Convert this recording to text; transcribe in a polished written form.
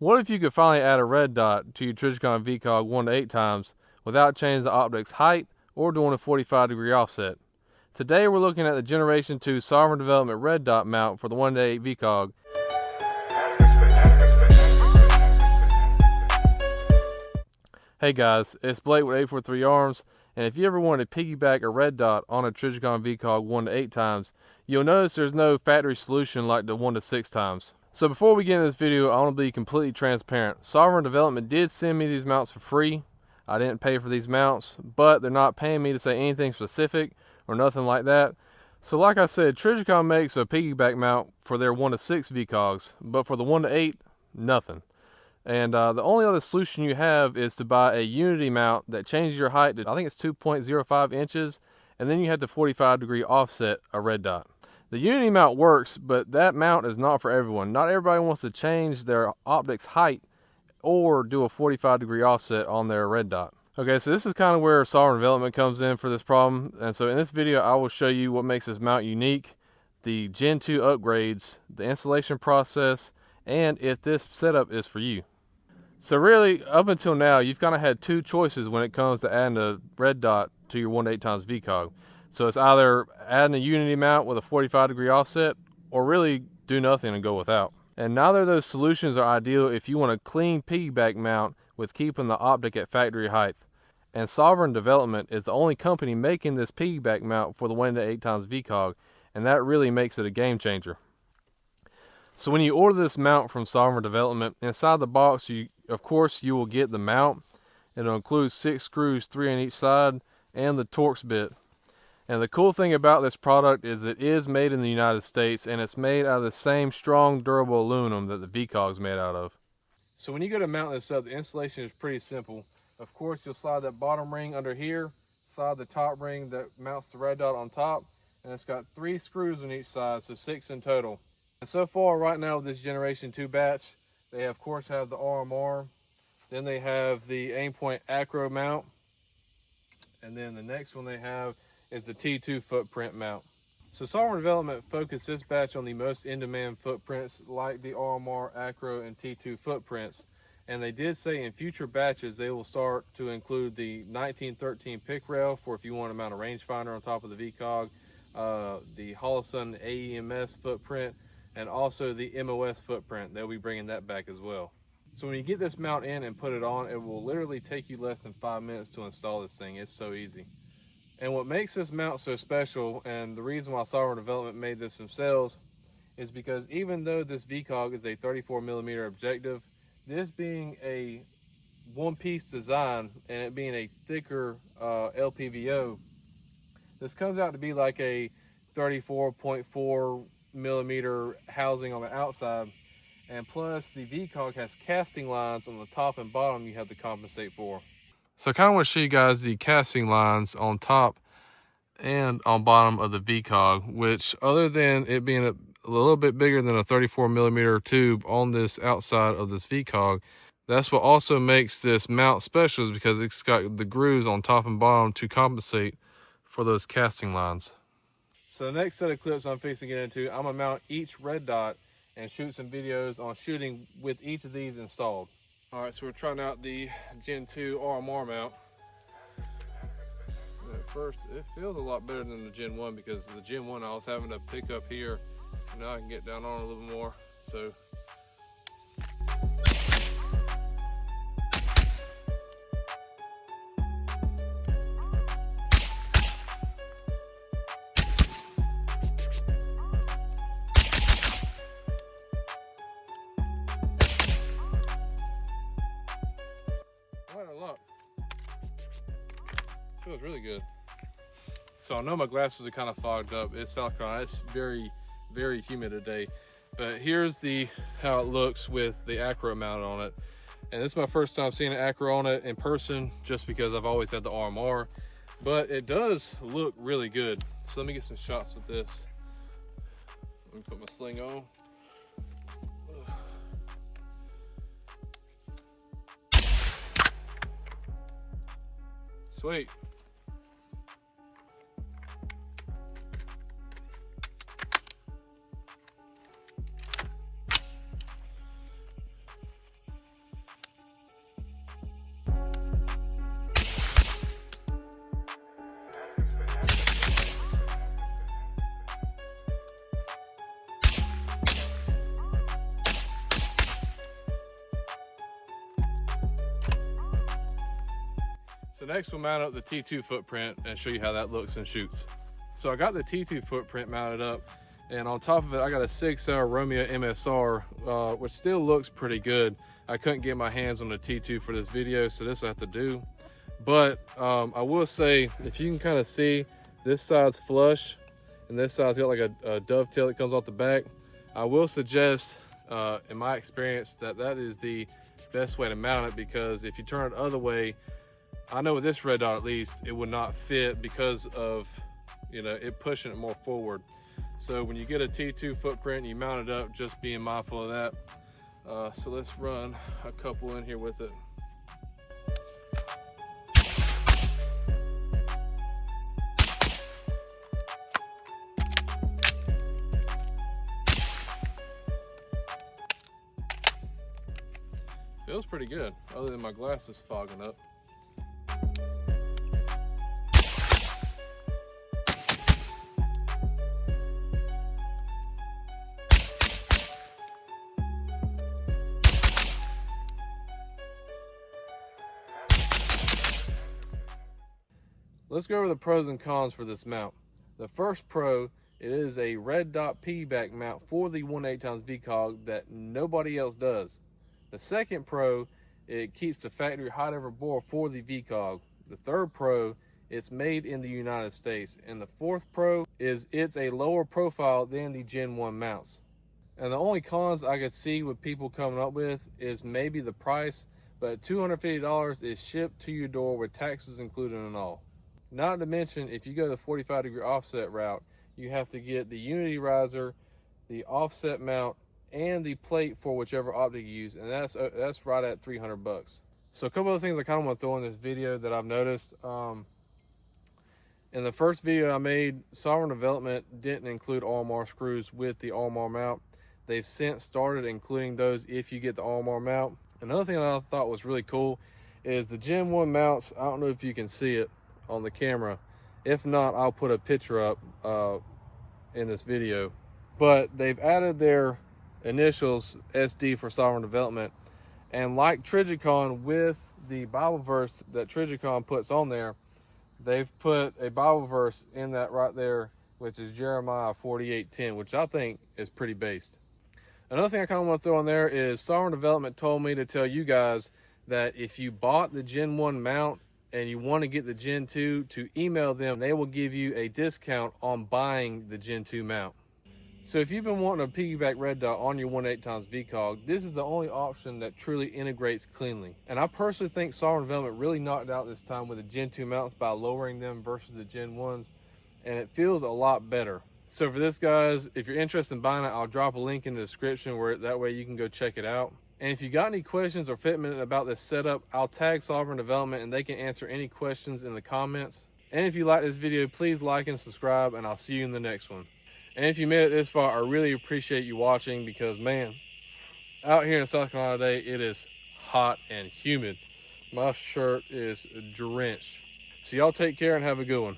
What if you could finally add a red dot to your Trijicon VCOG 1 to 8 times without changing the optic's height or doing a 45-degree offset? Today we're looking at the Generation 2 Sovereign Development red dot mount for the 1 to 8 VCOG. Hey guys, it's Blake with 843 Arms, and if you ever wanted to piggyback a red dot on a Trijicon VCOG 1 to 8 times, you'll notice there's no factory solution like the 1 to 6 times. So before we get into this video, I want to be completely transparent. Sovereign Development did send me these mounts for free. I didn't pay for these mounts, but they're not paying me to say anything specific or nothing like that. So like I said, Trijicon makes a piggyback mount for their 1 to 6 VCOGs, but for the 1 to 8, nothing. And the only other solution you have is to buy a Unity mount that changes your height to, I think it's 2.05 inches, and then you have the 45-degree offset a red dot. The Unity mount works, but that mount is not for everyone. Not everybody wants to change their optics height or do a 45-degree offset on their red dot. Okay, so this is kind of where Sovereign Development comes in for this problem. And so in this video, I will show you what makes this mount unique, the Gen 2 upgrades, the installation process, and if this setup is for you. So really, up until now, you've kind of had two choices when it comes to adding a red dot to your 1 to 8 times VCOG. So it's either adding a Unity mount with a 45-degree offset, or really do nothing and go without. And neither of those solutions are ideal if you want a clean piggyback mount with keeping the optic at factory height. And Sovereign Development is the only company making this piggyback mount for the 1 to 8 times VCOG, and that really makes it a game changer. So when you order this mount from Sovereign Development, inside the box, of course you will get the mount. It'll include 6 screws, 3 on each side, and the Torx bit. And the cool thing about this product is it is made in the United States, and it's made out of the same strong, durable aluminum that the VCOG is made out of. So when you go to mount this up, the installation is pretty simple. Of course, you'll slide that bottom ring under here, slide the top ring that mounts the red dot on top, and it's got 3 screws on each side, so 6 in total. And so far right now with this Generation 2 batch, they of course have the RMR, then they have the Aimpoint ACRO mount, and then the next one they have is the T2 footprint mount. So Sovereign Development focused this batch on the most in-demand footprints like the RMR, ACRO, and T2 footprints. And they did say in future batches they will start to include the 1913 pick rail for if you want to mount a rangefinder on top of the VCOG, the Holosun AEMS footprint, and also the MOS footprint. They'll be bringing that back as well. So when you get this mount in and put it on, it will literally take you less than 5 minutes to install this thing. It's so easy. And what makes this mount so special, and the reason why Sovereign Development made this themselves, is because even though this VCOG is a 34mm objective, this being a one-piece design and it being a thicker LPVO, this comes out to be like a 34.4mm housing on the outside, and plus the VCOG has casting lines on the top and bottom you have to compensate for. So I kind of want to show you guys the casting lines on top and on bottom of the VCOG, which other than it being a little bit bigger than a 34mm tube on this outside of this VCOG, that's what also makes this mount special, is because it's got the grooves on top and bottom to compensate for those casting lines. So the next set of clips I'm fixing to get into, I'm gonna mount each red dot and shoot some videos on shooting with each of these installed. All right, so we're trying out the Gen 2 RMR mount. At first, it feels a lot better than the Gen 1 because the Gen 1 I was having to pick up here. Now I can get down on it a little more. So. Feels really good. So I know my glasses are kind of fogged up. It's South Carolina. It's very, very humid today. But here's how it looks with the ACRO mounted on it. And this is my first time seeing an ACRO on it in person, just because I've always had the RMR. But it does look really good. So let me get some shots with this. Let me put my sling on. Sweet. So next we'll mount up the T2 footprint and show you how that looks and shoots. So I got the T2 footprint mounted up, and on top of it I got a 6L Romeo MSR, which still looks pretty good. I couldn't get my hands on the T2 for this video, so this I have to do. But I will say, if you can kind of see, this side's flush and this side's got like a dovetail that comes off the back. I will suggest, in my experience, that is the best way to mount it, because if you turn it the other way, I know with this red dot at least, it would not fit because of, you know, it pushing it more forward. So when you get a T2 footprint and you mount it up, just being mindful of that. So let's run a couple in here with it. Feels pretty good, other than my glasses fogging up. Let's go over the pros and cons for this mount. The first pro, it is a red dot piggyback mount for the 1/8 VCOG that nobody else does. The second pro, it keeps the factory hot ever bore for the VCOG. The third pro, it's made in the United States. And the fourth pro is it's a lower profile than the Gen 1 mounts. And the only cons I could see with people coming up with is maybe the price, but $250 is shipped to your door with taxes included and all. Not to mention, if you go the 45-degree offset route, you have to get the unity riser, the offset mount, and the plate for whichever optic you use, and that's right at 300 bucks. So a couple of things I kind of want to throw in this video that I've noticed. In the first video I made, Sovereign Development didn't include RMR screws with the RMR mount. They've since started including those if you get the RMR mount. Another thing that I thought was really cool is the Gen 1 mounts. I don't know if you can see it on the camera. If not, I'll put a picture up in this video. But they've added their initials SD for Sovereign Development, and like Trijicon, with the Bible verse that Trijicon puts on there, they've put a Bible verse in that right there, which is Jeremiah 48:10, which I think is pretty based. Another thing I kind of want to throw in there is Sovereign Development told me to tell you guys that if you bought the Gen 1 mount and you want to get the Gen 2, to email them. They will give you a discount on buying the Gen 2 mount. So if you've been wanting a piggyback red dot on your 1/8 VCOG, this is the only option that truly integrates cleanly. And I personally think Sovereign Development really knocked out this time with the Gen 2 mounts by lowering them versus the Gen 1s, and it feels a lot better. So for this, guys, if you're interested in buying it, I'll drop a link in the description where that way you can go check it out. And if you got any questions or fitment about this setup, I'll tag Sovereign Development and they can answer any questions in the comments. And if you like this video, please like and subscribe, and I'll see you in the next one. And if you made it this far, I really appreciate you watching, because man, out here in South Carolina today, it is hot and humid. My shirt is drenched. So y'all take care and have a good one.